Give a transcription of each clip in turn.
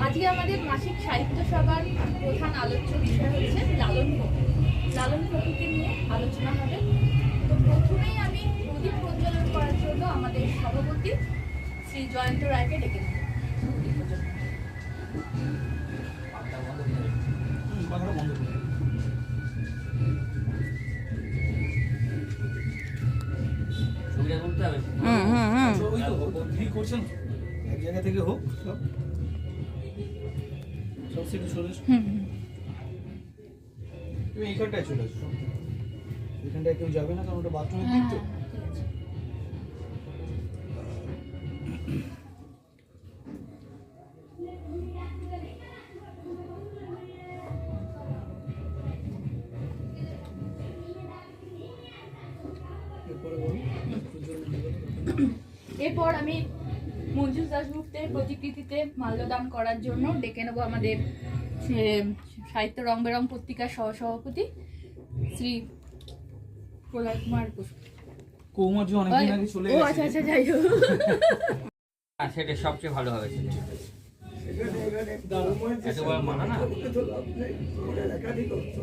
আজকে আমাদের মাসিক সাহিত্য সভার প্রধান আলোচ্য বিষয় হচ্ছে লালন ফকির। লালন ফকিরকে নিয়ে আলোচনা হবে। তো প্রথমেই আমি প্রদীপ প্রজ্বলন করার জন্য আমাদের সভাপতি শ্রী জয়ন্ত রায়কে ডেকে নেব। প্রদীপ প্রজ্বলন। এক জায়গা থেকে হোক সব সেটা চলে এসো। তুমি এইখানটায় চলে এসো, এখানটায় কেউ যাবে না কারণ ওটা বাথরুমের দিক তো। এরপর আমি মঞ্জুস দাশগুপ্তের প্রতিকৃতিতে মাল্যদান করার জন্য ডেকে নেব আমাদের সাহিত্য রং বেরং পত্রিকার সহসভাপতি শ্রী প্রলয় কুমার বসু। কৌমার যে অনেকদিন আগে চলে গেছে। ও আচ্ছা আচ্ছা, যাই হোক। সেটা সবচেয়ে ভালো হবে। এতবার মানা না,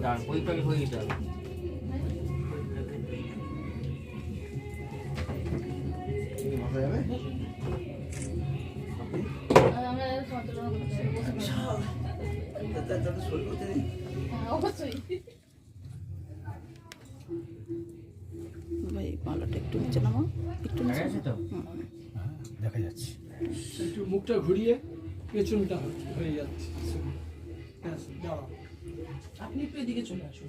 তার পরিপাটি হয়ে যেতে হবে। অবশ্যই ভাই মালাটা একটু নিচে নামা, একটু নিচে দেখা যাচ্ছে। একটু মুখটা ঘুরিয়ে পেছনটা হয়ে যাচ্ছে। আপনি একটু এদিকে চলে আসুন।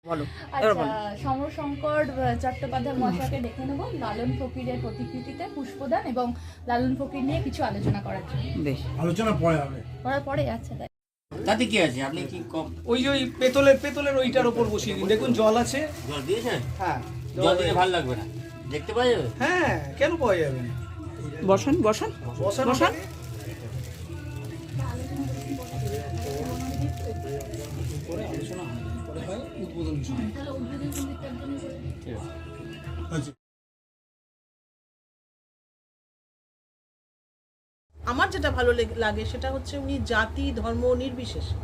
বলো। আচ্ছা, সমরশঙ্কর চট্টোপাধ্যায় মহাশয়কে ডেকে নেব লালন ফকিরের প্রতিকৃতিতে পুষ্পদান এবং লালন ফকির নিয়ে কিছু আলোচনা করার জন্য। বেশ, আলোচনা পরে হবে। করার পরে আচ্ছা তাই তাতে কি আছে? আপনি কি কম ওই যে ওই পেতলের ওইটার উপর বসিয়ে দিন। দেখুন জল আছে। জল দিয়েছেন? হ্যাঁ, জল দিলে ভালো লাগবে না, দেখতে পাওয়া যাবে। হ্যাঁ, কেন পাওয়া যাবে না? বসান বসান বসান বসান। পরে আলোচনা হয়, পরে হয় উদ্বোধনী সময়। আচ্ছা, আমার যেটা ভালো লাগে সেটা হচ্ছে উনি জাতি ধর্ম নির্বিশেষে,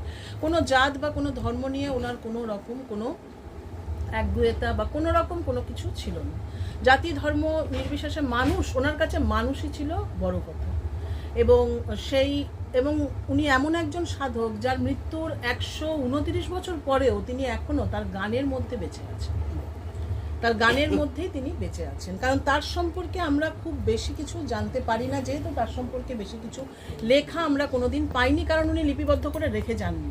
কোনো জাত বা কোনো ধর্ম নিয়ে ওনার কোনো রকম কোনো একগুয়েতা বা কোনো রকম কোনো কিছু ছিল না। জাতি ধর্ম নির্বিশেষে মানুষ, ওনার কাছে মানুষই ছিল বড় কথা। এবং উনি এমন একজন সাধক যার মৃত্যুর 129 বছর পরেও তিনি এখনো তার গানের মধ্যে বেঁচে আছেন। তার গানের মধ্যেই তিনি বেঁচে আছেন, কারণ তার সম্পর্কে আমরা খুব বেশি কিছু জানতে পারি না, যেহেতু তার সম্পর্কে বেশি কিছু লেখা আমরা কোনোদিন পাইনি, কারণ উনি লিপিবদ্ধ করে রেখে যাননি।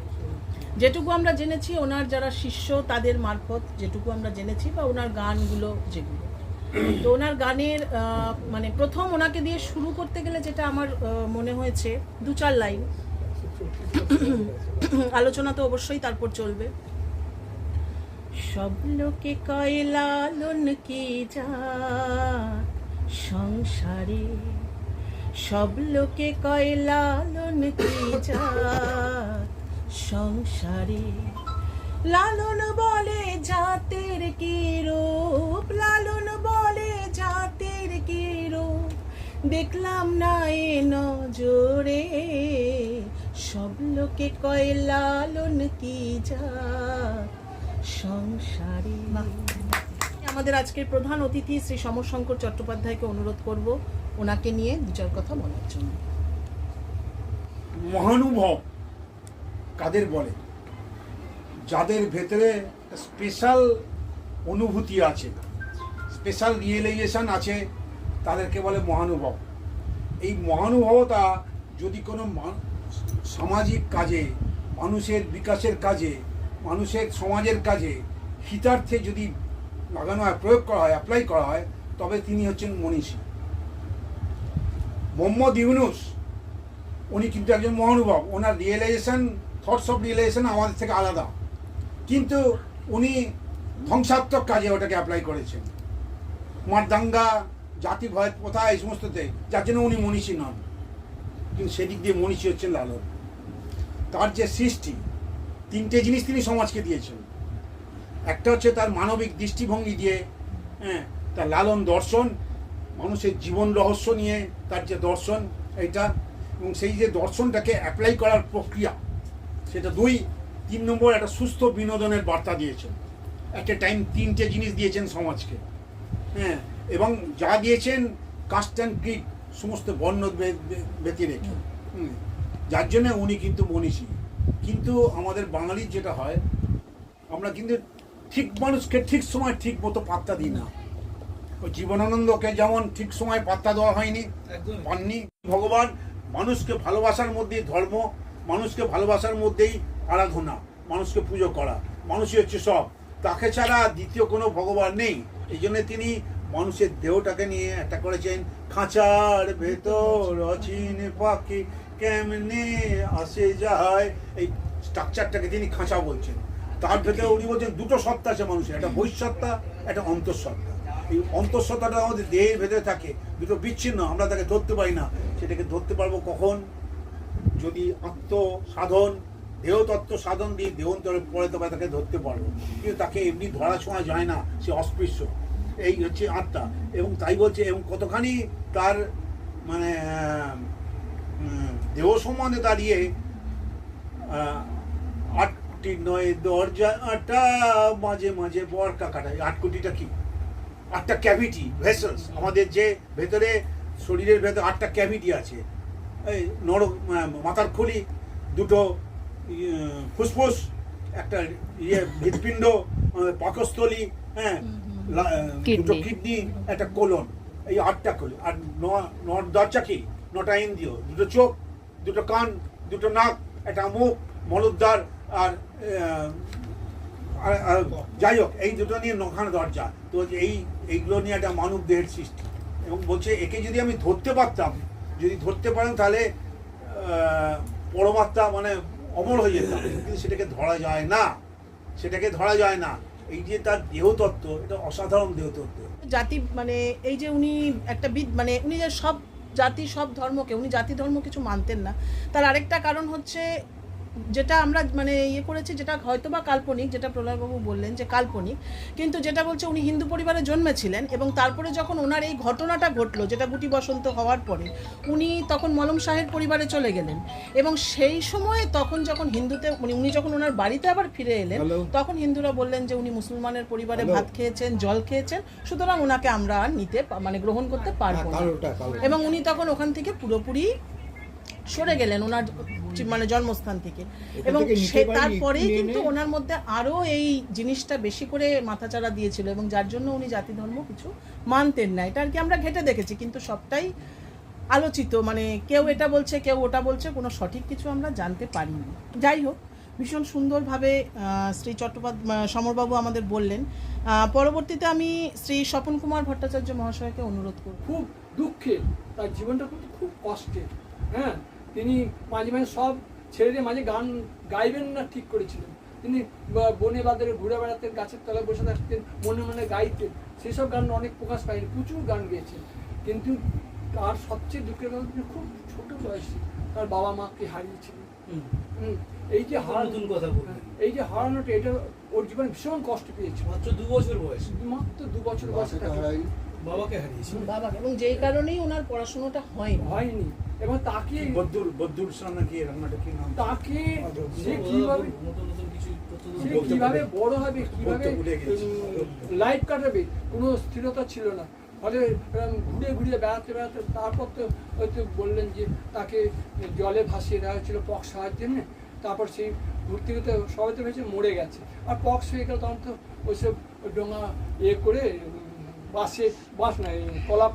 যেটুকু আমরা জেনেছি ওনার যারা শিষ্য তাদের মারফত, যেটুকু আমরা জেনেছি, বা ওনার গানগুলো যেগুলো, তো ওনার গানের মানে প্রথম ওনাকে দিয়ে শুরু করতে গেলে যেটা আমার মনে হয়েছে 2-4 লাইন, আলোচনা তো অবশ্যই তারপর চলবে। সব লোকে কয় লালন কি জাত সংসারে, সব লোকে কয় লালন কি জাত সংসারে, লালন বলে জাতের কি রূপ, লালন বলে জাতের কি রূপ, দেখলাম না এ নজরে, সব লোকে কয় লালন কি জাত সংসারে। আমাদের আজকের প্রধান অতিথি শ্রী সমরশঙ্কর চট্টোপাধ্যায়কে অনুরোধ করব ওনাকে নিয়ে 2-4 কথা বলার জন্য। মহানুভব কাদের বলে? যাদের ভেতরে স্পেশাল অনুভূতি আছে, স্পেশাল রিয়েলাইজেশন আছে, তাদেরকে বলে মহানুভব। এই মহানুভবতা যদি কোনো সামাজিক কাজে, মানুষের বিকাশের কাজে, মানুষের সমাজের কাজে হিতার্থে যদি লাগানো হয়, প্রয়োগ করা হয়, অ্যাপ্লাই করা হয়, তবে তিনি হচ্ছেন মনীষী। মোহাম্মদ ইউনূস উনি কিন্তু একজন মহানুভব। ওনার রিয়েলাইজেশন, থটস অফ রিয়েলাইজেশন আমাদের থেকে আলাদা, কিন্তু উনি ধ্বংসাত্মক কাজে ওটাকে অ্যাপ্লাই করেছেন। মারদাঙ্গা, জাতি ভয় প্রথা, এই সমস্ততে, যার জন্য উনি মনীষী নন, কিন্তু সেদিক দিয়ে মনীষী হচ্ছেন লালন। তার যে সৃষ্টি, 3টে জিনিস তিনি সমাজকে দিয়েছেন। একটা হচ্ছে তার মানবিক দৃষ্টিভঙ্গি দিয়ে, তার লালন দর্শন, মানুষের জীবন রহস্য নিয়ে তার যে দর্শন, এটা এবং সেই যে দর্শনটাকে অ্যাপ্লাই করার প্রক্রিয়া সেটা 2, 3 নম্বর একটা সুস্থ বিনোদনের বার্তা দিয়েছেন। একটা টাইম 3টে জিনিস দিয়েছেন সমাজকে, হ্যাঁ, এবং যা দিয়েছেন কাস্ট অ্যান্ড ক্রিড সমস্ত বর্ণ ব্যতি রেখে, যার জন্য উনি কিন্তু মনীষী। কিন্তু আমাদের বাঙালির যেটা হয়, আমরা কিন্তু ঠিক মানুষকে ঠিক সময় ঠিক মতো পাত্তা দিই না। ওই জীবনানন্দকে যেমন ঠিক সময় পাত্তা দেওয়া হয়নি, একদমই। পাননি। ভগবান মানুষকে ভালোবাসার মধ্যেই ধর্ম, মানুষকে ভালোবাসার মধ্যেই আরাধনা, মানুষকে পুজো করা, মানুষই হচ্ছে সব। তাকে ছাড়া দ্বিতীয় কোনো ভগবান নেই। এই জন্য তিনি মানুষের দেহটাকে নিয়ে একটা করেছেন, খাঁচার ভেতর অচিন পাখি কেমনে আসে যায়, এই স্ট্রাকচারটাকে তিনি খাঁচা বলছেন। তার ভেতরে উনি বলছেন দুটো সত্তা আছে মানুষের, একটা বহিঃসত্তা, একটা অন্তঃসত্তা। এই অন্তঃসত্তাটা আমাদের দেহের ভেতরে থাকে, দুটো বিচ্ছিন্ন, আমরা তাকে ধরতে পারি না। সেটাকে ধরতে পারবো কখন? যদি আত্মসাধন, দেহতত্ত্ব সাধন দিয়ে দেহন্তরে পরে তবে তাকে ধরতে পারবো। কিন্তু তাকে এমনি ধরা ছোঁয়া যায় না, সে অস্পৃশ্য। এই হচ্ছে আত্মা। এবং তাই বলছে, এবং কতখানি তার মানে দেহ সম্বন্ধে দাঁড়িয়ে 8টি 9 দরজাটা মাঝে মাঝে বরকা কাটায়। 8 কোটিটা কি? 8টা ক্যাভিটি ভেসেলস। আমাদের যে ভেতরে শরীরের ভেতরে 8টা ক্যাভিটি আছে। এই মাথার খুলি, দুটো ফুসফুস, একটা হৃৎপিণ্ড, পাকস্থলী, হ্যাঁ, দুটো কিডনি, একটা কোলন, এই 8টা কোলন। আর 9 দরজা কি? 9টা ইন্দ্রিয়, দুটো চোখ, দুটো কান, দুটো নাক, একটা মুখ, মলদ্বার, আর যাই হোক, এই দুটো নিয়ে 9খানা দরজা। তো এইগুলো নিয়ে একটা মানব দেহের সৃষ্টি। এবং বলছে একে যদি আমি ধরতে পারতাম, যদি ধরতে পারেন তাহলে পরমাত্মা মানে অমর হয়ে যেতাম। কিন্তু সেটাকে ধরা যায় না, সেটাকে ধরা যায় না। এই যে তার দেহতত্ত্ব, এটা অসাধারণ দেহতত্ত্ব। জাতি মানে এই যে উনি একটা মানে উনি যে সব জাতি সব ধর্মকে, উনি জাতি ধর্ম কিছু মানতেন না। তার আরেকটা কারণ হচ্ছে, যেটা আমরা মানে করেছি, যেটা হয়তো বা কাল্পনিক, যেটা প্রলয়বাবু বললেন যে কাল্পনিক, কিন্তু যেটা বলছে উনি হিন্দু পরিবারে জন্মেছিলেন এবং তারপরে যখন ওনার এই ঘটনাটা ঘটলো, যেটা গুটি বসন্ত হওয়ার পরে, উনি তখন মলম শাহের পরিবারে চলে গেলেন। এবং সেই সময় তখন যখন হিন্দুতে উনি যখন ওনার বাড়িতে আবার ফিরে এলেন, তখন হিন্দুরা বললেন যে উনি মুসলমানের পরিবারে ভাত খেয়েছেন, জল খেয়েছেন, সুতরাং ওনাকে আমরা আর নিতে মানে গ্রহণ করতে পারবো না। এবং উনি তখন ওখান থেকে পুরোপুরি সরে গেলেন ওনার মানে জন্মস্থান থেকে। এবং তারপরেই কিন্তু ওনার মধ্যে আরও এই জিনিসটা বেশি করে মাথাচাড়া দিয়েছিল, এবং যার জন্য উনি জাতি ধর্ম কিছু মানতেন না। এটা আর কি আমরা ঘেঁটে দেখেছি, কিন্তু সবটাই আলোচিত, মানে কেউ এটা বলছে, কেউ ওটা বলছে, কোনো সঠিক কিছু আমরা জানতে পারিনি। যাই হোক, ভীষণ সুন্দরভাবে শ্রী সমরবাবু আমাদের বললেন। পরবর্তীতে আমি শ্রী স্বপন কুমার ভট্টাচার্য মহাশয়কে অনুরোধ করব। খুব দুঃখের, তার জীবনটা কিন্তু খুব কষ্টের। হ্যাঁ, তিনি মাঝে মাঝে সব ছেড়ে দিয়ে মাঝে গান গাইবেন না ঠিক করেছিলেন। তিনি বনে বাজারে ঘুরে বেড়াতেন, গাছের তলায় বসে থাকতেন, মনে মনে গাইতেন। সেসব গান অনেক প্রকাশ পায়নি, প্রচুর গান গেয়েছেন। কিন্তু তার সবচেয়ে দুঃখের কথা, তিনি খুব ছোট বয়সে তার বাবা মাকে হারিয়েছিলেন। এই যে এই যে হারানোটা, এটা ওর জীবনে ভীষণ কষ্ট পেয়েছে। মাত্র 2 বছর বয়স, মাত্র 2 বছর বয়সে বাবাকে হারিয়েছি। বাবাকে, এবং যেই কারণেই ওনার পড়াশোনাটা হয়নি। এবং তাকে বদ্দুর নাকি রান্নাটা কি নাম, তাকে সে কিভাবে বড় হবে, কিভাবে লাইফ কাটাবে, কোনো স্থিরতা ছিল না। ফলে ঘুরে ঘুরে বেড়াতে বেড়াতে তারপর তো হয়তো বললেন যে তাকে জলে ভাসিয়ে দেওয়া হয়েছিল পক্স হওয়ার জন্যে। তারপর সেই ঘুরতে ঘুরতে সবাই তো ভেবেছে মরে গেছে, আর পক্স হয়ে গেল। তখন তো ওইসব ডোঙা করে বাঁশ নাই, কলা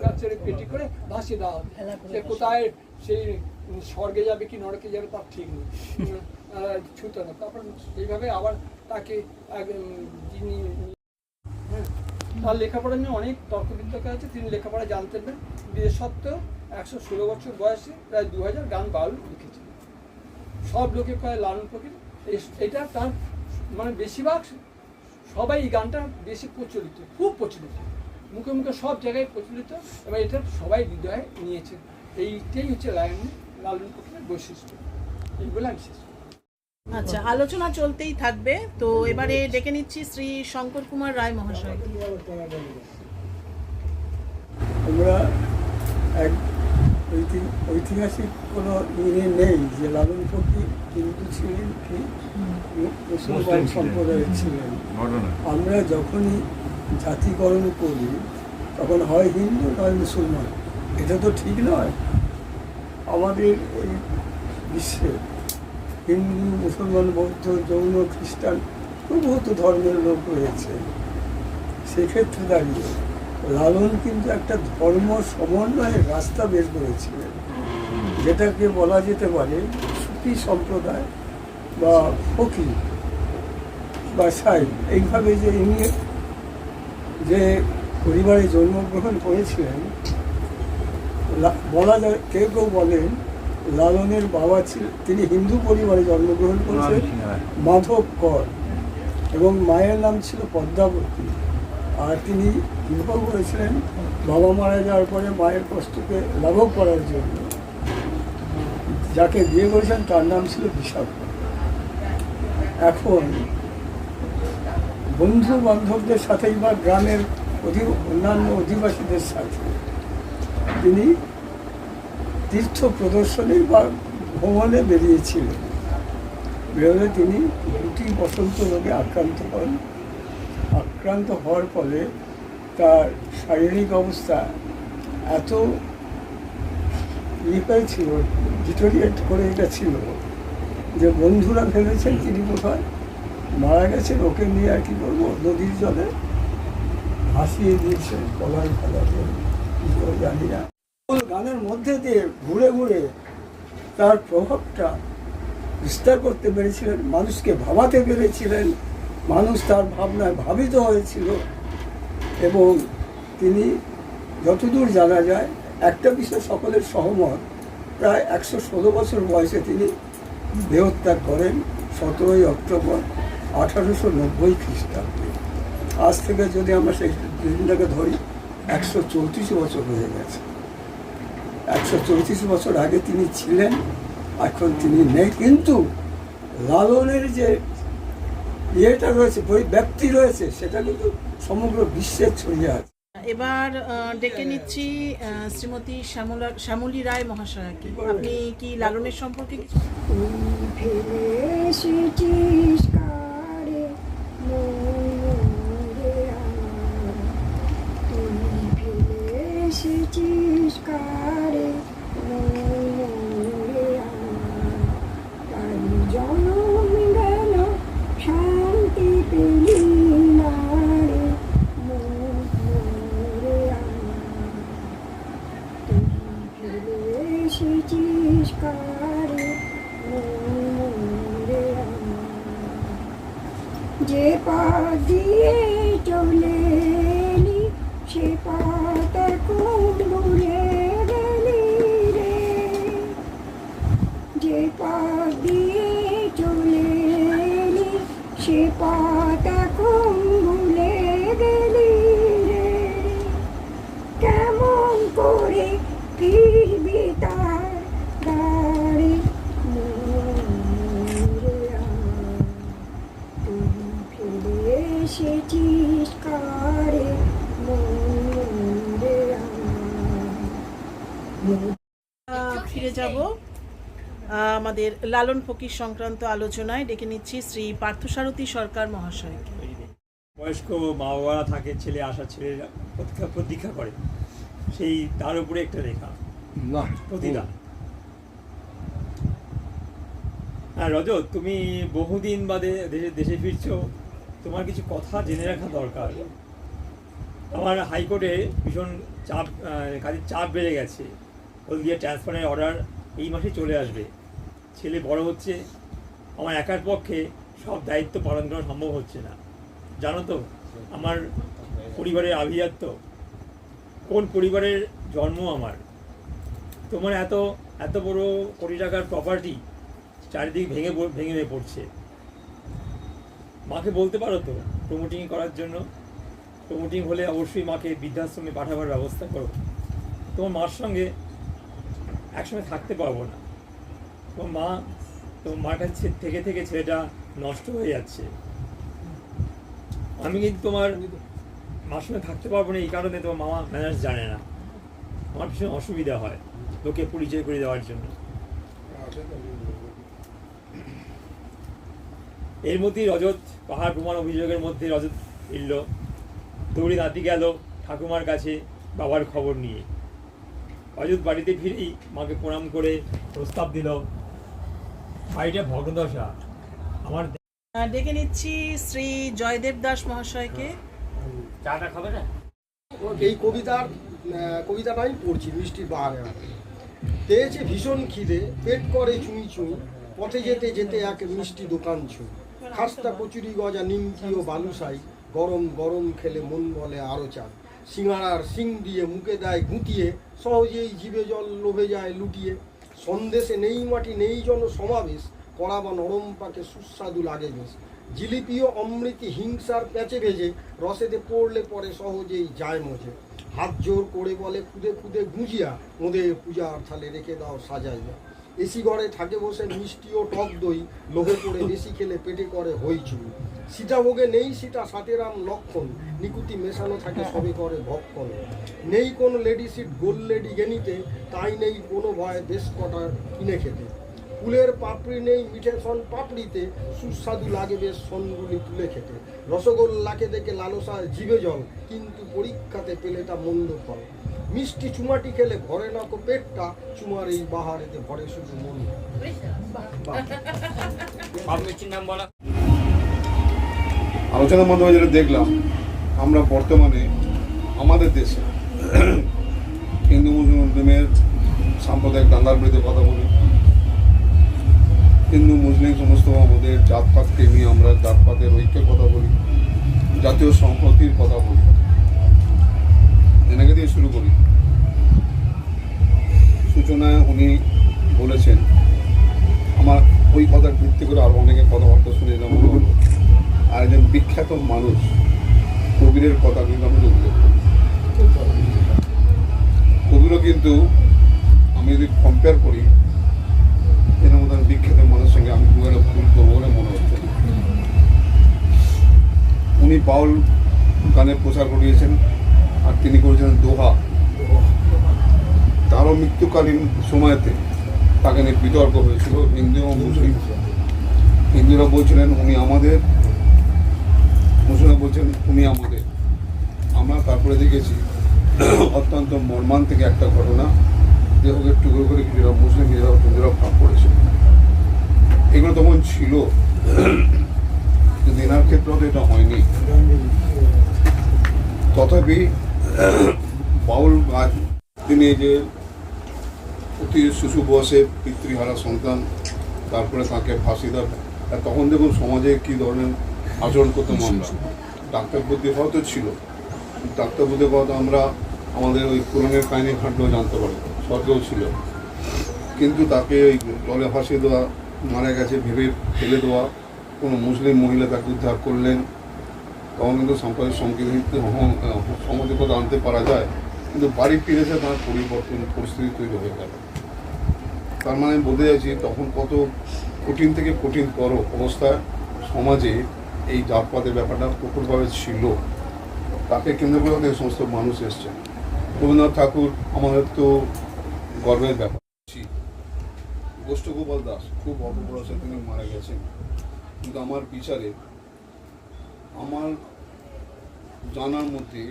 গাছের পেটি করে ভাসিয়ে দেওয়া হবে। সে কোথায় সেই স্বর্গে যাবে কি নরকে যাবে তার ঠিক নেই, ছুতো না। তারপর এইভাবে আবার তাকে যিনি তার লেখাপড়া নিয়ে অনেক তর্ক বিতর্ক আছে। তিনি লেখাপড়া জানতেন না, বিয়ে সত্ত্বেও 116 বছর বয়সে প্রায় 2000 গান বাউল লিখেছেন। সব লোকে কয় লালন ফকির। এটা তার মানে বেশিরভাগ সবাই এই গানটা বেশি প্রচলিত, খুব প্রচলিত, মুখে মুখে সব জায়গায় প্রচলিত, এবং এটা সবাই হৃদয়ে নিয়েছেন। এইটাই হচ্ছে লালন ফকিরের বৈশিষ্ট্য। এইগুলো আমি শেষ। আচ্ছা, আলোচনা চলতেই থাকবে। তো এবারে ডেকে নিচ্ছি শ্রী শঙ্কর কুমার রায় মহাশয়। আমরা ঐতিহাসিক কোনো নেই যে লালন ফকির হিন্দু ছিলেন কি মুসলমান সম্প্রদায়ের ছিলেন। আমরা যখনই জাতিকরণ করি তখন হয় হিন্দু নয় মুসলমান, এটা তো ঠিক নয়। আমাদের এই বিশ্বে হিন্দু, মুসলমান, বৌদ্ধ, জৈন, খ্রিস্টান বহুত ধর্মের লোক রয়েছে। সেক্ষেত্রে দাঁড়িয়ে লালন কিন্তু একটা ধর্ম সমন্বয়ের রাস্তা বের করেছিলেন, যেটাকে বলা যেতে পারে সুফি সম্প্রদায় বা ফকির বা সাই। এইভাবে যে ইনি যে পরিবারে জন্মগ্রহণ করেছিলেন, বলা যায়, কেউ কেউ বলেন লালনের বাবা ছিলেন, তিনি হিন্দু পরিবারে জন্মগ্রহণ করেছেন মাধব কর, এবং মায়ের নাম ছিল পদ্মাবতী। আর তিনি বিবাহ করেছিলেন বাবা মারা যাওয়ার পরে মায়ের কষ্টকে লাঘব করার জন্য। যাকে বিয়ে করেছেন তার নাম ছিল বিশাখা। এখন বন্ধু বান্ধবদের সাথেই বা গ্রামের অন্যান্য অধিবাসীদের সাথে তিনি তীর্থ প্রদর্শনী বা ভ্রমণে বেরিয়েছিলেন। বেরোলে তিনি দুটি বসন্ত রোগে আক্রান্ত হন। আক্রান্ত হওয়ার ফলে তার শারীরিক অবস্থা এত ছিল, ডিটোরিয়েট করে গেছিল যে বন্ধুরা ভেবেছেন তিনি বোধহয় মারা গেছেন। ওকে নিয়ে আর কি করবো, নদীর জলে ভাসিয়ে দিয়েছেন কলার ফেলা জানি না। গানের মধ্যে দিয়ে ঘুরে ঘুরে তার প্রভাবটা বিস্তার করতে পেরেছিলেন, মানুষকে ভাবাতে পেরেছিলেন, মানুষ তার ভাবনায় ভাবিত হয়েছিল। এবং তিনি যতদূর জানা যায়, একটা বিষয় সকলের সহমত, প্রায় 116 বছর বয়সে তিনি দেহত্যাগ করেন 17ই অক্টোবর 1890 খ্রিস্টাব্দে। আজ থেকে যদি আমরা সেই দিনটাকে ধরি, 134 বছর হয়ে গেছে। 134 বছর আগে তিনি ছিলেন, এখন তিনি নেই। কিন্তু লালনের যে ইয়েটা রয়েছে, ব্যক্তি রয়েছে, সেটা কিন্তু সমগ্র বিশ্বে ছড়িয়ে আছে। এবার ডেকে নিচ্ছি শ্রীমতী শ্যামলী রায় মহাশয়াকে। আপনি কি লালনের সম্পর্কে কিছু? ফেলে এসেছিস কারে মোরে আমার, তুই ফেলে এসেছিস কারে মোরে আমার, তাই জনম গেল শান্তি পেলি না রে মোরে আমার, তুই ফেলে এসেছিস কারে মোরে আমার, যে পা দিয়ে চলে এলি সে পাতা কোন ভুলে গেলি রে, যে পা দিয়ে চলে এলি সে পাতা কোন ভুলে গেলি রে, কেমন করে ফিরবি তার দ্বারে মোরে আমার, তুই ফিরে এসেছিস কারে মোরে আমার। ফিরে যাব আমাদের লালন ফকির সংক্রান্ত আলোচনায়। ডেকে নিচ্ছি শ্রী পার্থসারথী সরকার মহাশয়কে। বয়স্ক মা বাবারা থাকে, ছেলে আসা ছেলের প্রতীক্ষা করে, সেই তার উপরে একটা রেখা প্রতিদান। হ্যাঁ রজত, তুমি বহুদিন বাদে দেশে ফিরছো, তোমার কিছু কথা জেনে রাখা দরকার। আমার হাইকোর্টে ভীষণ কাজের চাপ বেড়ে গেছে। হলদিয়া ট্রান্সফারের অর্ডার এই মাসে চলে আসবে। ছেলে বড় হচ্ছে, আমার একার পক্ষে সব দায়িত্ব পালন করা সম্ভব হচ্ছে না। জানো তো আমার পরিবারের আভিজাত্য, কোন পরিবারের জন্ম আমার। তোমার এত বড় কোটি টাকার প্রপার্টি চারিদিক ভেঙে পড়ছে। মাকে বলতে পারো তো প্রমোটিং করার জন্য। প্রমোটিং হলে অবশ্যই মাকে বৃদ্ধাশ্রমে পাঠাবার ব্যবস্থা করো। তোমার মার সঙ্গে একসঙ্গে থাকতে পারবো না। তোমার মার কাছে থেকে থেকে ছেলেটা নষ্ট হয়ে যাচ্ছে। আমি কিন্তু তোমার মার সঙ্গে থাকতে পারবো না, এই কারণে তোমার মামা ম্যানেজ জানে না। আমার ভীষণ অসুবিধা হয় লোকে পরিচয় করে দেওয়ার জন্য। এর মধ্যেই রজত পাহাড় প্রমাণ অভিযোগের মধ্যে রজত ফিরল, দৌড়ে দাঁতি গেল ঠাকুমার কাছে বাবার খবর নিয়ে। রজত বাড়িতে ফিরেই মাকে প্রণাম করে প্রস্তাব দিল, বাড়িটা ভগ্নদশা, আমার ডেকে নিচ্ছি শ্রী জয়দেব দাস মহাশয়কে। চাটা খাবে না? এই কবিতাটাই পড়ছি মিষ্টির বাহারে। পেয়েছে ভীষণ খিদে, পেট করে চুই চুই, পথে যেতে যেতে এক মিষ্টি দোকান ছুঁই। খাস্তা কচুরি গজা নিমকি ও বালুশাই, গরম গরম খেলে মন বলে আরো চাই। সিঙাড়ার শিং দিয়ে মুখে দেয় গুঁতিয়ে, সহজেই জিভে জল লোভে যায় লুটিয়ে। সন্দেশে নেই মাটি নেই জন সমাবেশ, কড়া বা নরম পাকে সুস্বাদু লাগে বেশ। জিলিপিও অমৃতি হিংসার প্যাচে ভেজে, রসেতে পড়লে পরে সহজেই যায় মজে। হাত জোর করে বলে খুদে খুদে গুঁজিয়া, ওদের পূজার থালে রেখে দাও সাজাইয়া। এসি ঘরে থাকে বসে মিষ্টি ও টক দই, লোভে পড়ে বেশি খেলে পেটে করে হইচুই। সীতাভোগে নেই সীতা সাতেরাম লক্ষণ, নিকুতি মেশানো থাকে সবে করে ভক্ষণ। নেই কোনো লেডি সিট গোল লেডি গেনিতে, তাই নেই কোনো ভয় বেশ কটা কিনে খেতে। ফুলের পাপড়ি নেই মিঠে সন পাপড়িতে, সুস্বাদু লাগে বেশ সনগুলি তুলে খেতে। রসগোল্লাকে দেখে লালসার জিভে জল, কিন্তু পরীক্ষাতে পেলে তা মন্দ ফল। মিষ্টি চুমাটি খেলে ভরে না কো পেটটা, চুমার এই বাহারেতে ভরে শুধু মন। সব মিষ্টির নাম বলা। আলোচনার মাধ্যমে যেটা দেখলাম, আমরা বর্তমানে আমাদের দেশে হিন্দু মুসলিমের সাম্প্রদায়িক দাঙ্গার বিরুদ্ধে কথা বলি। হিন্দু মুসলিম সমস্ত আমাদের জাতপাতকে নিয়ে আমরা জাতপাতের ঐক্যের কথা বলি, জাতীয় সম্প্রতির কথা বলি। এনাকে দিয়ে শুরু করি। সূচনায় উনি বলেছেন, আমার ওই কথার ভিত্তি করে আরও অনেকের কথাবার্তা শুনে যেটা মনে হলো, আর একজন বিখ্যাত মানুষ কবিরের কথা কিন্তু আমি উল্লেখ করি। কবিরও কিন্তু আমি যদি কম্পেয়ার করি, এর মধ্যে বিখ্যাত মানুষের সঙ্গে আমি খুব একটা ভুল করবো বলে মনে হচ্ছে। উনি বাউল গানের প্রচার করিয়েছেন, আর তিনি করেছেন দোহা। তারও মৃত্যুকালীন সময়তে তাকে নিয়ে বিতর্ক হয়েছিল হিন্দু ও মুসলিম। হিন্দুরা বলছিলেন উনি আমাদের, মুসলিমরা বলছেন উনি আমাদের। আমরা তারপরে দেখেছি অত্যন্ত মর্মান্তিক একটা ঘটনা, দেহকে টুকরো করে কিছুটা মুসলিম হিন্দুরা ভাগ করেছে। এগুলো তখন ছিল, কিন্তু এনার ক্ষেত্রেও তো এটা হয়নি। তথাপি বাউল গাছ, তিনি যে অতি শিশু বয়সে পিতৃহারা সন্তান, তারপরে তাকে ফাঁসি দেয়। তখন দেখুন সমাজে কী ধরনের আচরণ করতাম আমরা। ডাক্তার বুদ্ধি হয়তো ছিল, ডাক্তার বুদ্ধি হয়তো আমরা আমাদের ওই পুরাণের কাহিনী ঘাটলেও জানতে পারি, স্বর্গেও ছিল। কিন্তু তাকে ওই জলে ভাসিয়ে দেওয়া, মারা গেছে ভেবে ফেলে দেওয়া, কোনো মুসলিম মহিলা তাকে উদ্ধার করলেন। তখন কিন্তু সাম্প্রদায়িক সংকীর্ণ সমাজে কথা আনতে পারা যায়, কিন্তু বাড়ি ফিরেছে তার পরিস্থিতি তৈরি হয়ে গেল। তার মানে বলতে চাইছি তখন কত কঠিন থেকে কঠিনতর অবস্থায় সমাজে এই জাতপাতের ব্যাপারটা প্রখরভাবে ছিল। তাকে কেন্দ্র করে এই সমস্ত মানুষ এসছেন। রবীন্দ্রনাথ ঠাকুর আমাদের তো গর্বের ব্যাপার। গোষ্ঠগোপাল দাস খুব অল্প বয়সে তিনি মারা গেছেন, কিন্তু আমার বিচারে, আমার জানার মধ্যে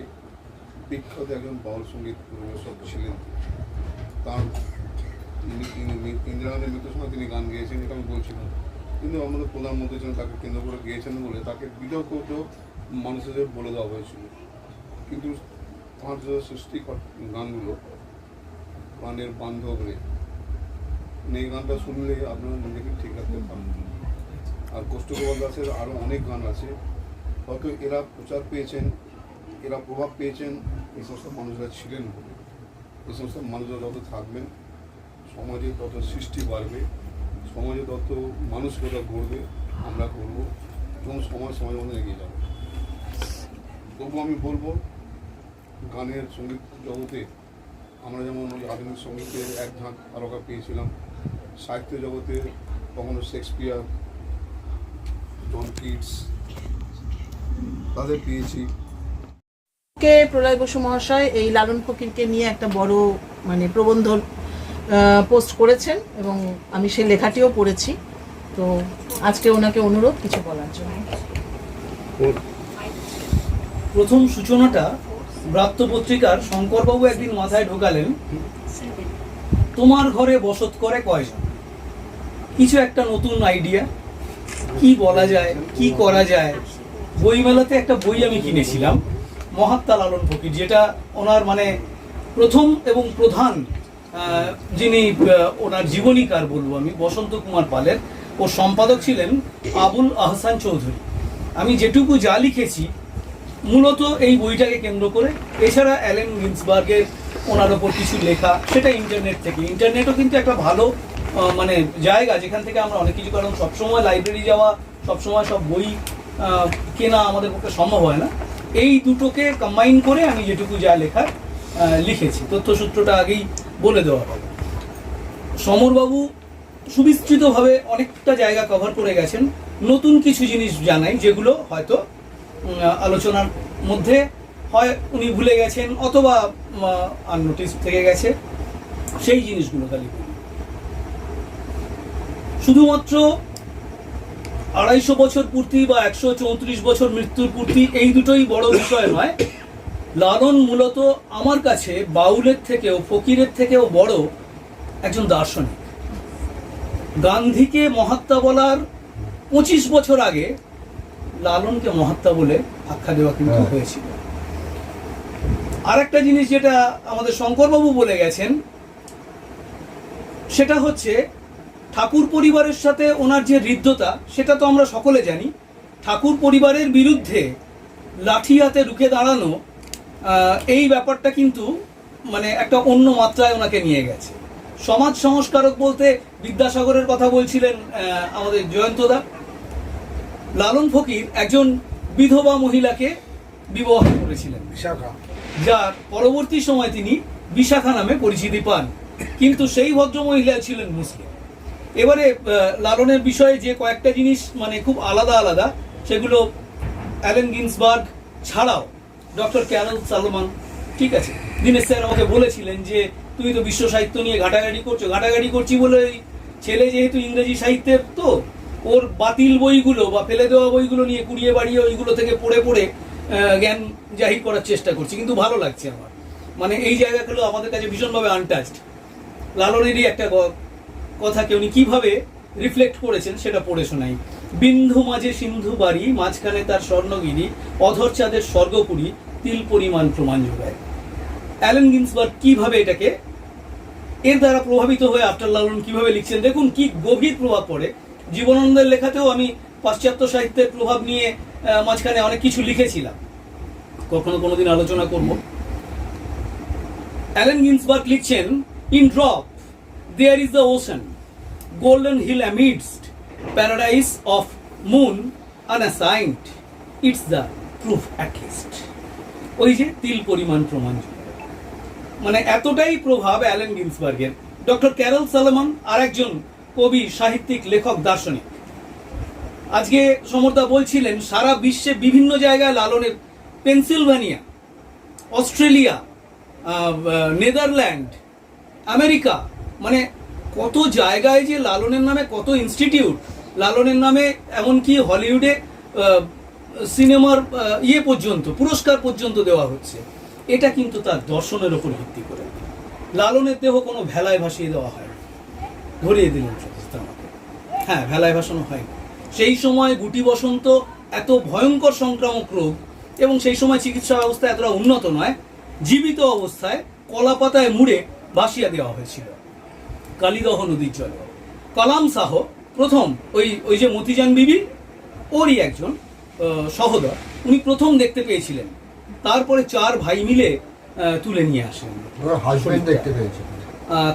বিখ্যাত একজন বাউল সঙ্গীত পরিবেশক ছিলেন। তার ইন্দিরা গান্ধীর মৃত্যুর সময় তিনি গান গেয়েছেন, এটা আমি বলছিলাম। কিন্তু আমাদের প্রধানমন্ত্রী ছিলেন, তাকে কেন্দ্র করে গিয়েছেন বলে তাকে বিতর্ক মানুষদের বলে দেওয়া হয়েছিল। কিন্তু তাঁর যে সৃষ্টি গানগুলো, গানের বান্ধব রে, এই গানটা শুনলে আপনারা নিজেকে ঠিক রাখতে পারেন। আর গোষ্ঠগোপাল দাসের আরও অনেক গান আছে, হয়তো এরা প্রচার পেয়েছেন, এরা প্রভাব পেয়েছেন, এই সমস্ত মানুষরা ছিলেন বলে। এই সমস্ত মানুষরা যত থাকবেন, সমাজে তত সৃষ্টি বাড়বে, সমাজে তত মানসিকতা গড়বে, আমরা করবো এবং সমাজের মধ্যে এগিয়ে যাবে। তবু আমি বলবো, গানের সঙ্গীত জগতে আমরা যেমন ওই আধুনিক সঙ্গীতের এক ঝাঁক তারকা পেয়েছিলাম, সাহিত্য জগতে কখনো শেক্সপিয়ার, জন কিটস, তাদের পেয়েছি। কে প্রলয় বসু মহাশয় এই লালন ফকিরকে নিয়ে একটা বড় মানে প্রবন্ধ পোস্ট করেছেন এবং আমি সেই লেখাটিও পড়েছি। তো আজকে ওনাকে অনুরোধ কিছু বলার জন্য। প্রথম সূচনাটা ব্রাত্য পত্রিকার শঙ্করবাবু একদিন মাথায় ঢোকালেন, তোমার ঘরে বসত করে কয়জন। কিছু একটা নতুন আইডিয়া, কি বলা যায়, কি করা যায়। বইমেলাতে একটা বই আমি কিনেছিলাম, মহাত্মা লালন ফকির, যেটা ওনার মানে প্রথম এবং প্রধান যিনি ওনার জীবনীকার বলবো আমি, বসন্ত কুমার পালের। ওর সম্পাদক ছিলেন আবুল আহসান চৌধুরী। আমি যেটুকু যা লিখেছি মূলত এই বইটাকে কেন্দ্র করে, এছাড়া অ্যালেন গিন্সবার্গের ওনার ওপর কিছু লেখা, সেটা ইন্টারনেট থেকে। ইন্টারনেটও কিন্তু একটা ভালো মানে জায়গা যেখান থেকে আমরা অনেক কিছু, কারণ সবসময় লাইব্রেরি যাওয়া, সবসময় সব বই কেনা আমাদের পক্ষে সম্ভব হয় না। এই দুটোকে কম্বাইন করে আমি যেটুকু যা লেখার লিখেছি। তথ্যসূত্রটা আগেই বলে দেওয়া হবে। সমরবাবু সুবিস্তৃতভাবে অনেকটা জায়গা কভার করে গেছেন। নতুন কিছু জিনিস জানাই যেগুলো হয়তো আলোচনার মধ্যে হয় উনি ভুলে গেছেন অথবা আননোটিস থেকে গেছে, সেই জিনিসগুলো খালি শুধুমাত্র 250 বছর পূর্তি বা 134 বছর মৃত্যুর পূর্তি, এই দুটোই বড় বিষয় নয়। লালন মূলত আমার কাছে বাউলের থেকেও, ফকিরের থেকেও বড় একজন দার্শনিক। গান্ধীকে মহাত্মা বলার 25 বছর আগে লালনকে মহাত্মা বলে আখ্যা দেওয়া কিন্তু হয়েছিল। আর একটা জিনিস যেটা আমাদের শঙ্করবাবু বলে গেছেন, সেটা হচ্ছে ঠাকুর পরিবারের সাথে ওনার যে হৃদ্যতা, সেটা তো আমরা সকলে জানি। ঠাকুর পরিবারের বিরুদ্ধে লাঠি হাতে রুখে দাঁড়ানো, এই ব্যাপারটা কিন্তু মানে একটা অন্য মাত্রায় ওনাকে নিয়ে গেছে। সমাজ সংস্কারক বলতে বিদ্যাসাগরের কথা বলছিলেন আমাদের জয়ন্তদা। লালন ফকির একজন বিধবা মহিলাকে বিবাহ করেছিলেন, বিশাখা, যার পরবর্তী সময় তিনি বিশাখা নামে পরিচিতি পান, কিন্তু সেই ভদ্র মহিলা ছিলেন মুসলিম। এবারে লালনের বিষয়ে যে কয়েকটা জিনিস মানে খুব আলাদা আলাদা, সেগুলো অ্যালেন গিন্সবার্গ ছাড়াও ডক্টর ক্যারল সালমান, ঠিক আছে, দীনেশ স্যার আমাকে বলেছিলেন যে তুই তো বিশ্ব সাহিত্য নিয়ে ঘাটাঘাটি করছো। ঘাটাঘাটি করছি বলে ছেলে যেহেতু ইংরেজি সাহিত্যের, তো ওর বাতিল বইগুলো বা ফেলে দেওয়া বইগুলো নিয়ে কুড়িয়ে বাড়িয়ে ওইগুলো থেকে পড়ে পড়ে জ্ঞান জাহির করার চেষ্টা করছি, কিন্তু ভালো লাগছে আমার। মানে এই জায়গাগুলো আমাদের কাছে ভীষণভাবে আনটাচড। লালনেরই একটা কথাকে উনি কিভাবে রিফ্লেক্ট করেছেন সেটা পড়ে শোনাই। বিন্ধু মাঝে সিন্ধু বাড়ি, মাঝখানে তার স্বর্ণগিরি, অধর চাঁদের স্বর্গপুরী, তিল পরিমাণ প্রমাণ যোগায়। অ্যালেন গিন্সবার্গ কিভাবে এটাকে এর দ্বারা প্রভাবিত হয়ে আফটার লালন কিভাবে লিখছেন, দেখুন কি গভীর প্রভাব পড়ে। জীবনানন্দের লেখাতেও আমি পাশ্চাত্য সাহিত্যের প্রভাব নিয়ে মাঝখানে অনেক কিছু লিখেছিলাম, কখনো কোনোদিন আলোচনা করব। অ্যালেন গিন্সবার্গ লিখছেন, in drop there is the ocean, golden hill amidst, paradise of moon unassigned, it's the proof at least. ওই যে তিল পরিমাণ প্রমাণ, মানে এতটাই প্রভাব অ্যালেন গিন্সবার্গের। ডক্টর ক্যারল সালমান আর একজন কবি, সাহিত্যিক, লেখক, দার্শনিক। আজকে সমরদা বলছিলেন সারা বিশ্বে বিভিন্ন জায়গায় লালনের, পেনসিলভানিয়া, অস্ট্রেলিয়া, নেদারল্যান্ড, আমেরিকা, মানে কত জায়গায় যে লালনের নামে কত ইনস্টিটিউট, লালনের নামে এমনকি হলিউডে সিনেমার পর্যন্ত, পুরস্কার পর্যন্ত দেওয়া হচ্ছে। এটা কিন্তু তার দর্শনের ওপর ভিত্তি করে। লালনের দেহ কোনো ভেলায় ভাসিয়ে দেওয়া হয়, ধরিয়ে দিলেন আমাকে। হ্যাঁ, ভেলায় ভাসানো হয়। সেই সময় গুটি বসন্ত এত ভয়ঙ্কর সংক্রামক রোগ, এবং সেই সময় চিকিৎসা ব্যবস্থা এতটা উন্নত নয়। জীবিত অবস্থায় কলা পাতায় মুড়ে ভাসিয়ে দেওয়া হয়েছিল কালিদহ নদীর জলে। কালাম শাহ প্রথম, ওই যে মতিজান বিবি, ওরই একজন সহোদর, উনি প্রথম দেখতে পেয়েছিলেন। তারপরে 4 ভাই মিলে তুলে নিয়ে আসেন। দেখতে পেয়েছি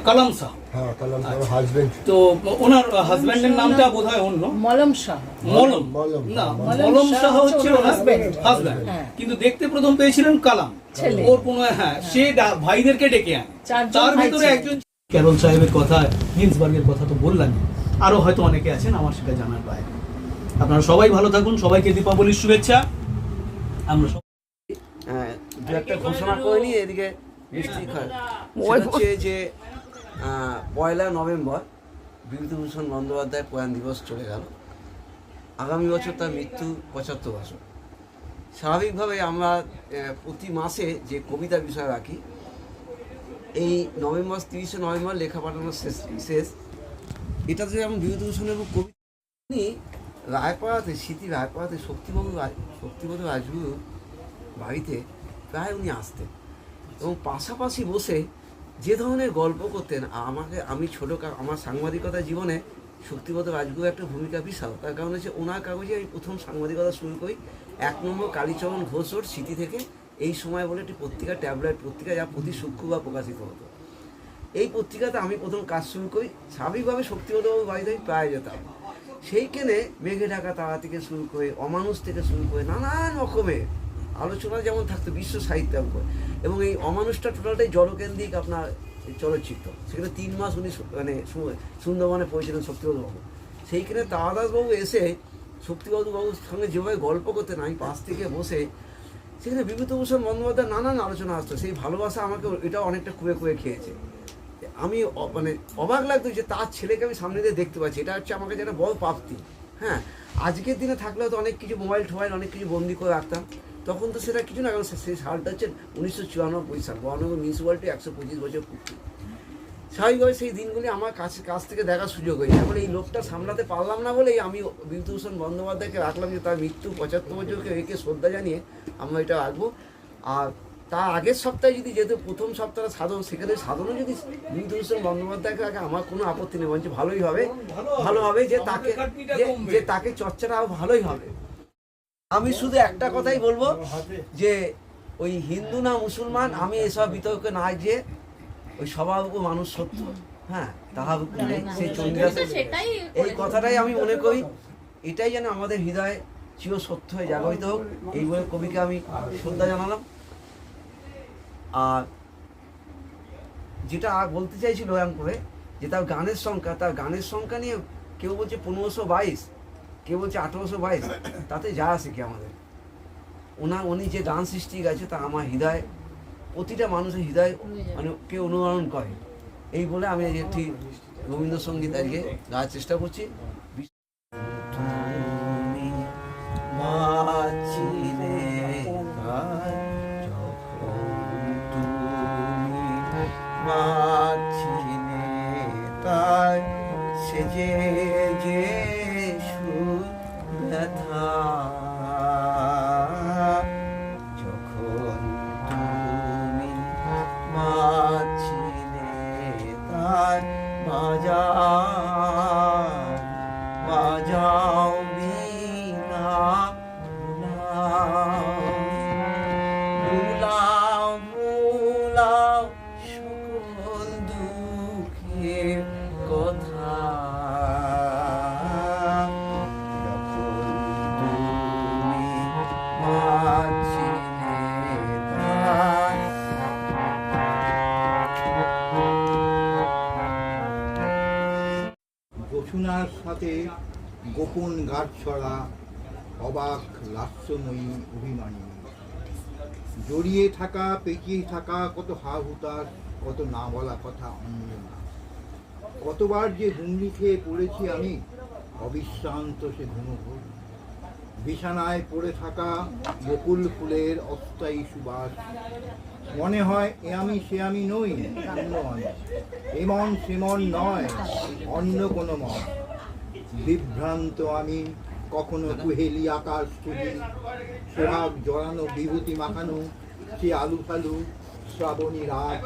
কালাম শাহ, তো ওনার হাজব্যান্ডের নামটা বোধহয় অন্য, মলম শাহ। মলম শাহ হচ্ছে ওনার হাজব্যান্ড, কিন্তু দেখতে প্রথম পেয়েছিলেন কালাম, ওর কোনো, হ্যাঁ, সে ভাইদেরকে ডেকে আনে। তার ভিতরে একজন ক্যারল সাহেবের কথা, গিন্সবার্গের কথা তো বললাম, আরো হয়তো অনেকে আছেন আমার সেটা জানার বাইরে। আপনারা সবাই ভালো থাকুন, সবাইকে দীপাবলির শুভেচ্ছা। আমরা দু একটা ঘোষণা করে নিয়ে এদিকে মিষ্টি খায়। সেটা হচ্ছে যে 1 নভেম্বর বিভূতিভূষণ বন্দ্যোপাধ্যায় প্রয়াণ দিবস চলে গেল। আগামী বছর তার মৃত্যু 75 বছর। স্বাভাবিকভাবে আমরা প্রতি মাসে যে কবিতা বিষয় রাখি, এই 30 নভেম্বর লেখা পাঠানোর শেষ। এটাতে যেমন বিভূতিভূষণের কবিতা উনি রায়পাড়াতে, স্মৃতি রায়পাড়াতে শক্তিপদ রাজগুরুর বাড়িতে প্রায় উনি আসতেন এবং পাশাপাশি বসে যে ধরনের গল্প করতেন, আমি আমার সাংবাদিকতা জীবনে শক্তিপদ রাজগুরু একটা ভূমিকা বিশাল। তার কারণ হচ্ছে ওনার কাগজে আমি প্রথম সাংবাদিকতা শুরু করি। 1 নম্বর কালীচরণ ঘোষর স্মৃতি থেকে এই সময় বলে একটি পত্রিকা, ট্যাবলয়েড পত্রিকা, যা প্রতি শুক্রবার প্রকাশিত হতো। এই পত্রিকাতে আমি প্রথম কাজ শুরু করি। স্বাভাবিকভাবে শক্তিপদবাবুর বাড়িতে আমি প্রায় যেতাম। সেইখানে মেঘে ঢাকা তারা থেকে শুরু করে, অমানুষ থেকে শুরু করে নানান রকমের আলোচনা যেমন থাকতো বিশ্ব সাহিত্য উপর। এবং এই অমানুষটা টোটালটাই জনকেন্দ্রিক আপনার চলচ্চিত্র। সেখানে 3 মাস উনি সুন্দরবনে পৌঁছেছেন শক্তিপদবাবু। সেইখানে তারাদাসবাবু এসে শক্তিপদবাবুর সঙ্গে যেভাবে গল্প করতেন, আমি পাশ থেকে বসে সেখানে বিভূতিভূষণ বন্দ্যোপাধ্যায় নানান আলোচনা আসতো। সেই ভালোবাসা আমাকে এটাও অনেকটা কুয়ে খেয়েছে। আমি অবাক লাগতো যে তার ছেলেকে আমি সামনে দিয়ে দেখতে পাচ্ছি। এটা হচ্ছে আমার কাছে একটা বড় প্রাপ্তি। হ্যাঁ, আজকের দিনে থাকলেও তো অনেক কিছু মোবাইল অনেক কিছু বন্দি করে রাখতাম। তখন তো সেটা কিছু না, কারণ সেই সালটা হচ্ছে 1994 সাল, বরানগর মিউনিসিপ্যালিটি 125 বছর পূর্তি। স্বাভাবিকভাবে সেই দিনগুলি আমার কাছ থেকে দেখার সুযোগ হয়েছে। এখন এই লোকটা সামলাতে পারলাম না বলেই আমি বিভূতিভূষণ বন্দ্যোপাধ্যায়কে রাখলাম যে তার মৃত্যু 75 বছরকে একে শ্রদ্ধা জানিয়ে আমরা এটা রাখবো। আর তার আগের সপ্তাহে যদি যেহেতু প্রথম সপ্তাহে সাধন, সেখানে সাধনও যদি বিভূতিভূষণ বন্দ্যোপাধ্যায়কে রাখে আমার কোনো আপত্তি নেই, বলছে ভালো হবে যে তাকে চর্চাটা ভালোই হবে। আমি শুধু একটা কথাই বলবো যে ওই হিন্দু না মুসলমান, আমি এসব বিতর্কে না যে ওই স্বভাবজ্ঞ মানুষ সত্য, হ্যাঁ তাহা সেই চন্দ্রাসে এই কথাটাই আমি মনে করি। এটাই যেন আমাদের হৃদয়ে চির সত্য হয়ে জাগরিত হোক, এই বলে কবিকে আমি শ্রদ্ধা জানালাম। আর যেটা বলতে চাইছিল এরকম করে যে তার গানের সংখ্যা নিয়ে কেউ বলছে 1522, কেউ বলছে 1822, তাতে যা আসে কি আমাদের। উনি যে গান সৃষ্টি গেছে তা আমার হৃদয়, প্রতিটা মানুষের হৃদয় মানে কে অনুকরণ করে। এই বলে আমি একটি রবীন্দ্রসঙ্গীত আজকে গাওয়ার চেষ্টা করছি। সে যে ব্যথা যখন তুমি মাছিলে তাই বাজাও বিনা ভুলাও সকল দুঃখের কথা। বসুনার সাথে গোপন গাছ ছড়া, অবাক লাস্যময়ী অভিমানী, জড়িয়ে থাকা পেঁচিয়ে থাকা কত হা-হুতাশ, কত না বলা কথা অঞ্জনা। কতবার যে হুমড়ি খেয়ে পড়েছি আমি, অবিশ্রান্ত সে ঘুমঘোর। বিছানায় পড়ে থাকা বকুল ফুলের অস্থায়ী সুবাস, মনে হয় এ আমি সে আমি নই, এমন সেমন নয়, অন্য কোনো মন। বিভ্রান্ত আমি, কখনো কুহেলি আকাশ ছবি, সোহাগ জড়ানো বিভূতি মাখানো সে আলু ফালু শ্রাবণী রাত।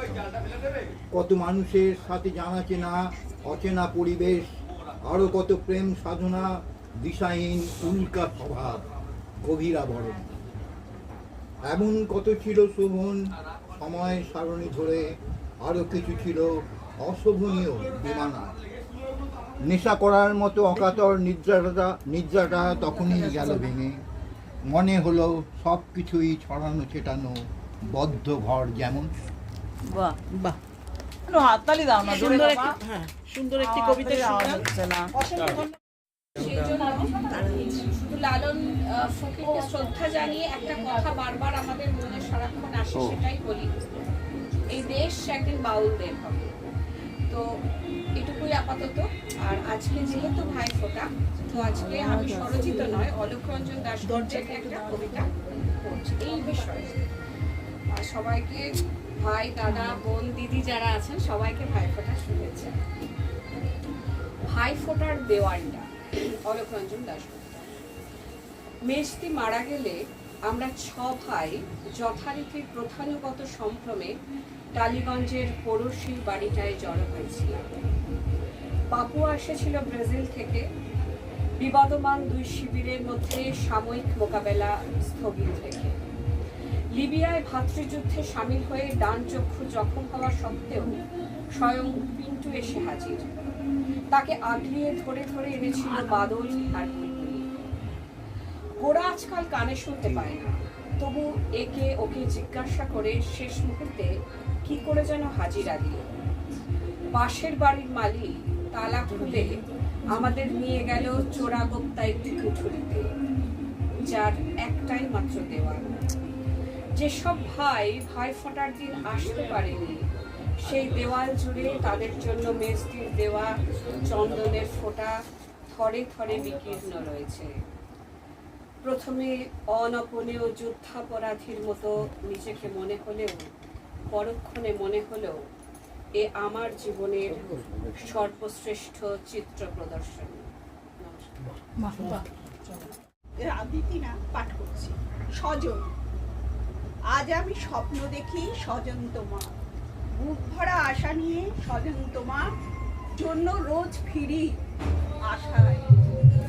কত মানুষের সাথে জানা চেনা অচেনা পরিবেশ, আরো কত প্রেম সাধনা, দিশাহীন উল্কা স্বভাব, গভীর আবরণ। এমন কত ছিল শোভন সময় সারণী ধরে, আরো কিছু ছিল অশোভনীয় বিমানা। নেশা করার মতো অকাতর নিদ্রাটা তখনই গেল ভেঙে। মনে হলো সব কিছুই ছড়ানো ছেটানো, বদ্ধ ঘর যেমন। বাহ বাহ, হাততালি দাও না, সুন্দর একটি কবিতা হচ্ছে না। সেই জন্য শুধু লালন ফকিরকে শ্রদ্ধা জানিয়ে একটা কথা বারবার আমাদের মনে সারাক্ষণ আসে, সেটাই বলি, এই দেশ একদিন বাউলদের হবে। তো এটুকুই আপাতত। আর আজকে যেহেতু ভাইফোঁটা, তো আজকে আমি স্বরচিত নয়, অলোক রঞ্জন দাশগুপ্তের একটা কবিতা পড়ছি এই বিষয়ে। আর সবাইকে, ভাই, দাদা, বোন, দিদি যারা আছেন সবাইকে ভাইফোঁটার শুভেচ্ছা। ভাইফোঁটার দেওয়ালটা, অলোক রঞ্জন দাশগুপ্ত। মেজদি মারা গেলে আমরা 6 ভাই যথারীতি প্রথানুগত সম্ভ্রমে টালিগঞ্জের পড়শির বাড়িটায় জড়ো হয়েছিলাম। পাপুয়া এসেছিল ব্রাজিল থেকে। বিবাদমান 2 শিবিরের মধ্যে সাময়িক মোকাবেলা স্থগিত রেখে লিবিয়ায় ভ্রাতৃযুদ্ধে সামিল হয়ে ডান চক্ষু জখম হওয়া সত্ত্বেও স্বয়ং পিন্টু এসে হাজির। তাকে আগলিয়ে ধরে ধরে এনেছিল বাদল আর বুলবুলি। ওরা আজকাল কানে শুনতে পায় না, তবু একে ওকে জিজ্ঞাসা করে শেষ মুহূর্তে কি করে যেন হাজিরা দিল। পাশের বাড়ির মালিক তালা খুলে আমাদের নিয়ে গেল চোরাগোপ্তা একটি কুঠুরিতে, যার একটাই মাত্র দেওয়াল। যেসব ভাই ভাইফোঁটার দিন আসতে পারেনি, সেই দেওয়াল জুড়ে তাদের জন্য মেজদির দেওয়া চন্দনের ফোঁটা থরে থরে বিকীর্ণ রয়েছে। প্রথমে অনপনীয় যুদ্ধাপরাধীর মতো নিজেকে মনে হলেও পরক্ষণে মনে হলো এ আমার জীবনের সর্বশ্রেষ্ঠ চিত্র প্রদর্শন। আদিতি না পাঠ করছি। স্বজন। আজ আমি স্বপ্ন দেখি স্বজন তোমা, বুক ভরা আশা নিয়ে স্বজন তোমার জন্য রোজ ফিরি আশায়।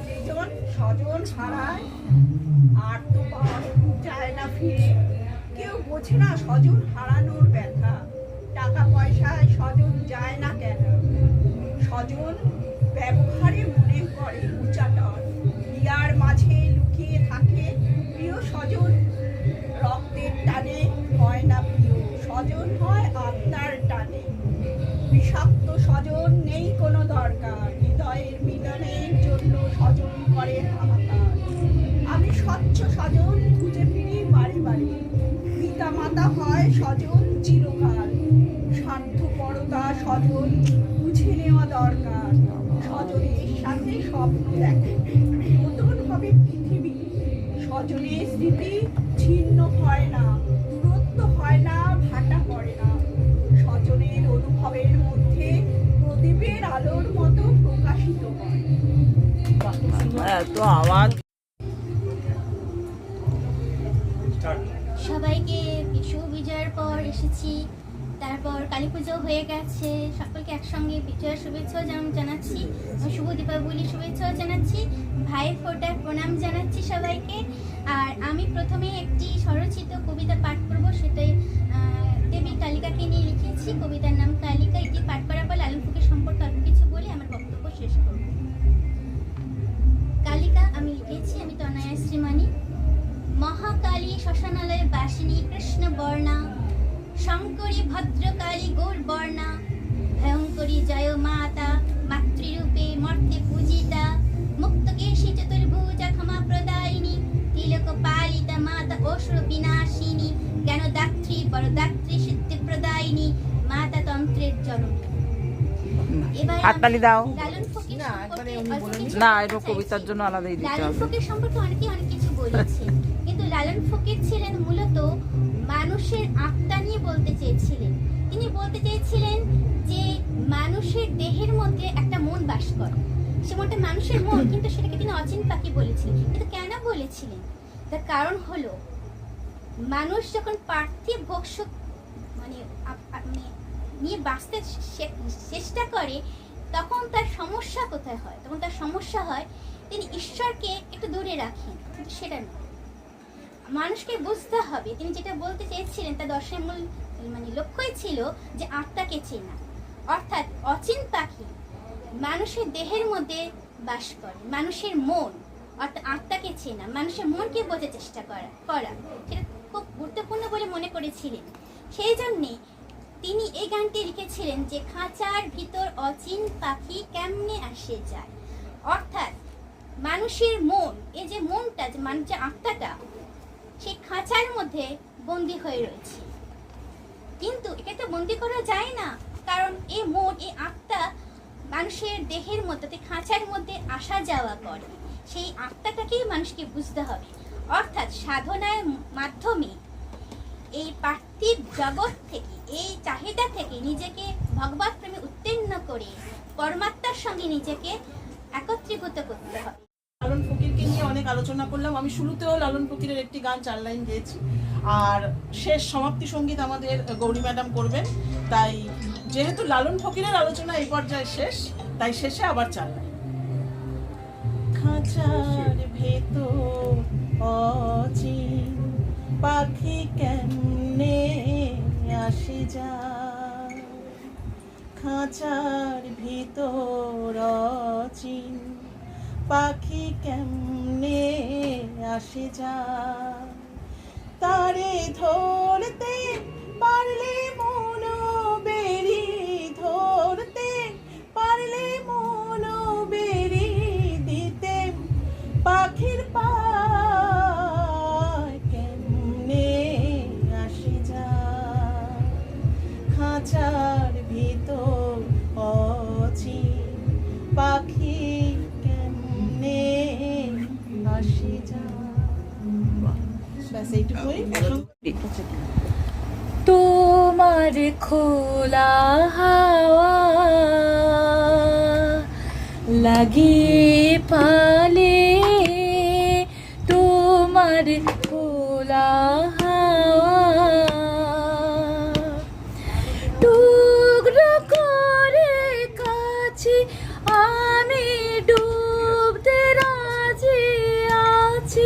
যেজন স্বজন হারায় আর তো পাওয়া যায় না ফিরে। কেউ বোঝে না স্বজন হারানোর ব্যথা, টাকা পয়সায় স্বজন যায় না কেন। স্বজন ব্যবহারে মনে করে উচ্চাটন, ইয়ার মাঝে লুকিয়ে থাকে প্রিয় স্বজন। রক্তের টানে হয় না প্রিয় স্বজন, হয় আত্মার টানে। বিষাক্ত স্বজন নেই কোনো দরকার, হৃদয়ের মিলনের জন্য স্বজন করে হাহাকার। আমি স্বচ্ছ স্বজন খুঁজে ফিরি বাড়ি বাড়ি, পিতা মাতা হয় স্বজন চিরকাল। স্বার্থপরতা স্বজন বুঝে নেওয়া দরকার, স্বজনের সাথে স্বপ্ন দেখো নতুন হবে পৃথিবী। স্বজনের স্মৃতি ছিন্ন হয় না, দূরত্ব হয় না, ভাটা পড়ে না। স্বজনের অনুভবের মধ্যে প্রদীপের আলোর মতো প্রকাশিত হয়। তো আওয়াজ। সবাইকে বিশু বিজয়ের পর এসেছি, তারপর কালী পুজো হয়ে গেছে, সকলকে একসঙ্গে বিজয়ের শুভেচ্ছাও জানাচ্ছি, শুভ দীপাবলির শুভেচ্ছাও জানাচ্ছি, ভাইফোঁটার প্রণাম জানাচ্ছি সবাইকে। আর আমি প্রথমে একটি স্বরচিত কবিতা পাঠ করব, সেটাই দেবী কালিকাকে নিয়ে লিখেছি। কবিতার নাম কালিকা। এটি পাঠ করার পর লালন ফকির সম্পর্কে অল্প কিছু বলে আমার বক্তব্য শেষ করব। কালিকা আমি লিখেছি, আমি তনয়া শ্রীমানি। মহাকালী শ্মশানালয় বাসিনী কৃষ্ণ বর্ণা, শঙ্করী ভদ্রকালী গৌর বর্ণা, ভয়ঙ্করী জয় মাতা মাতৃরূপে মর্তে পূজিতা, মুক্তকেশী চতুর্ভুজা ক্ষমা প্রদায়িনী, তিলক পালিতা মাতা অসুর বিনাশিনী, জ্ঞানদাত্রী বরদাত্রী সিদ্ধি প্রদায়িনী, মাতা তন্ত্রের জননী। এবার হাততালি দাও। লালন ফকির না, এটা কবিতার জন্য আলাদাই দিতে হবে। লালন ফকির সম্পর্কে অনেক কিছু বলেছে, কিন্তু লালন ফকির ছিলেন মূলত মানুষের আত্মা নিয়ে বলতে চেয়েছিলেন। তিনি বলতে চেয়েছিলেন যে মানুষের দেহের মধ্যে একটা মন বাস করে, সে মনটা মানুষের মন, কিন্তু সেটাকে তিনি অচিন পাখি বলেছিলেন। কিন্তু কেন বলেছিলেন? তার কারণ হলো মানুষ যখন পার্থিব ভোগ মানে নিয়ে বাঁচতে চেষ্টা করে, তখন তার সমস্যা কোথায় হয়? তখন তার সমস্যা হয় তিনি ঈশ্বরকে একটু দূরে রাখেন, কিন্তু সেটা নয়। মানুষকে বুঝতে হবে তিনি যেটা বলতে চেয়েছিলেন, তার দর্শনের মূল লক্ষ্যই ছিল যে আত্মাকে চেনা, অর্থাৎ অচিন পাখি মানুষের দেহের মধ্যে বাস করে। মানুষের মন অর্থাৎ আত্মাকে চেনা, মানুষের মনকে বোঝার চেষ্টা করা সেটা খুব গুরুত্বপূর্ণ বলে মনে করেছিলেন। সেই জন্যে তিনি এই গানটি লিখেছিলেন যে খাঁচার ভিতর অচিন পাখি কেমনে আসে যায়। অর্থাৎ মানুষের মন, এই যে মনটা, যে মানুষের আত্মাটা সেই খাঁচার মধ্যে বন্দি হয়ে রয়েছে, কিন্তু একে তো বন্দি করা যায় না, কারণ এই মন, এই আত্মা মানুষের দেহের মধ্যে, খাঁচার মধ্যে আসা যাওয়া করে। সেই আত্মাটাকেই মানুষকে বুঝতে হবে, অর্থাৎ সাধনার মাধ্যমে এই পার্থিব জগৎ থেকে, এই চাহিদা থেকে নিজেকে ভগবত প্রেমে উত্তীর্ণ করে পরমাত্মার সঙ্গে নিজেকে একত্রীভূত করতে হবে। লালন ফকিরকে নিয়ে অনেক আলোচনা করলাম। আমি শুরুতেও লালন ফকিরের একটি গান 4 লাইন গেয়েছি, আর শেষ সমাপ্তি সঙ্গীত আমাদের গৌরী ম্যাডাম করবেন। তাই যেহেতু লালন ফকিরের আলোচনা এই পর্যায়ে শেষ, তাই শেষে আবার 4 লাইন। খাঁচার ভেতর অচিন পাখি কেমনে আসে যায়, খাঁচার ভিতর অচিন পাখি কেমনে আসে যায়, তারে ধরতে পারলে মন বেরি, ধরতে পারলে মন বেরি দিতে পাখির পায় কেমনে আসে যায়, খাঁচার ভিতর অচিন পাখি কেমনে আসে যায়। ব্যাস এইটুকুই। তোমার খোলা হাওয়া লাগিয়ে পালে, তোমার খোলা হাওয়া টুকরো করে কাছে আমি ডুবতে রাজি আছি,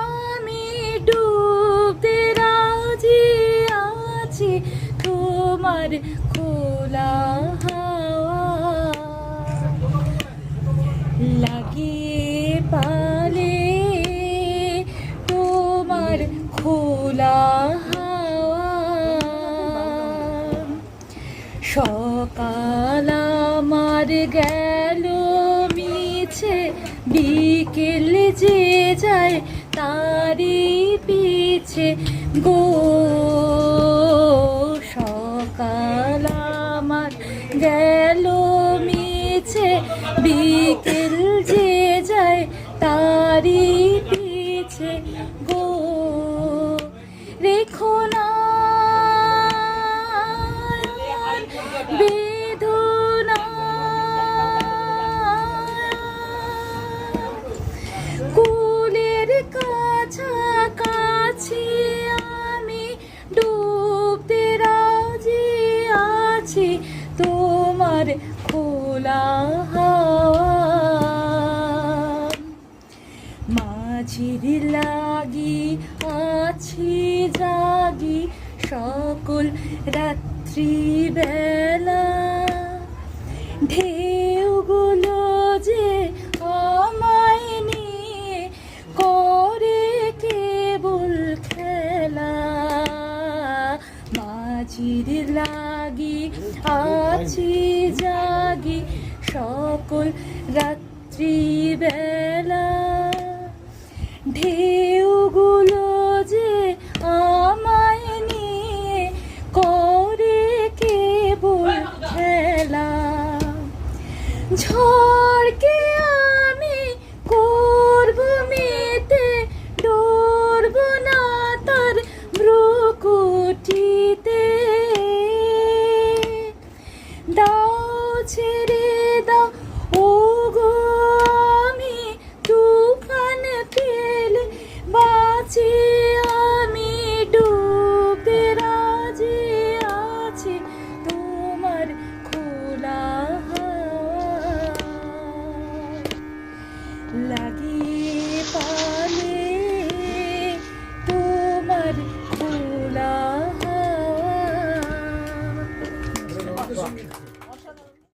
আমি ডুবতে রাজি আছি, তোমার খোলা হাওয়া লাগিয়ে পালে, তোমার খোলা হাওয়া। সকাল আমার গেল মিছে, বিকেল যে যায় তারি পিছে গো, সকাল আমার গেল মিছে, বিকেল যে যায় তারি পিছে গো, রেখো না বেদনা কুলের কাছাকাছি, আমি ডুবতে রাজি আছি, তোমার খোলা হাওয়া। মাঝির লাগি আছি জাগি সকল রাত্রি বেলা, ঢেউগুলো যে আমায় নিয়ে করে কেবল খেলা, মাঝির লাগি আছি জাগি সকল রাত্রি বেলা, ঢেউগুলো যে আমায় নিয়ে করে কেবল খেলা, ঝড়কে আমি করব মেতে, ডরব না তার ভ্রুকুটিতে, দাও ছেড়ে